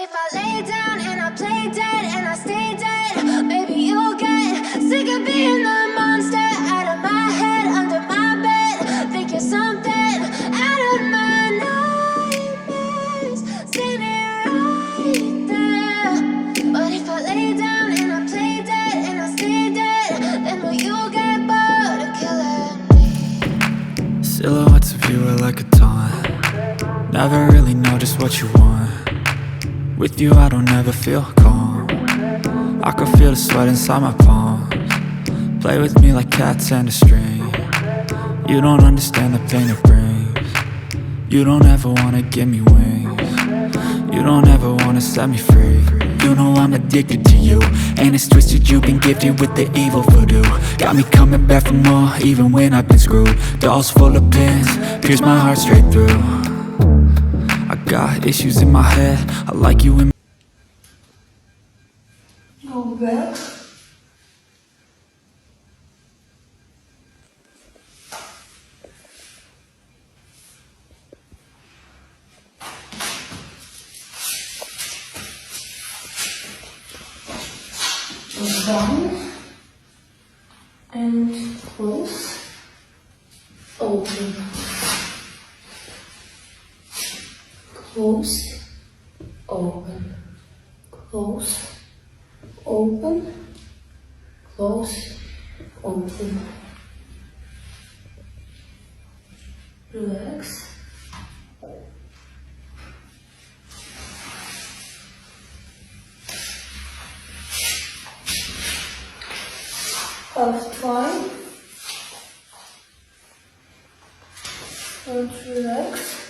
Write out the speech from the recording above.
if I lay down and I play dead and I stay dead, maybe you'll get sick of being the monster out of my head, under my bed. Think you're something out of my nightmares, standing right there. But if I lay down and I play dead and I stay dead, then will you get bored of killing me? Silhouettes of you are like a taunt. Never really know just what you want. With you I don't ever feel calm. I can feel the sweat inside my palms. Play with me like cats and a string. You don't understand the pain it brings. You don't ever wanna give me wings. You don't ever wanna set me free. You know I'm addicted to you, and it's twisted, you've been gifted with the evil voodoo. Got me coming back for more, even when I've been screwed. Dolls full of pins, pierce my heart straight through. I got issues in my head, I like you in Go back. Down and close, open, close, open, close, open, close, open. Relax. Half time and relax.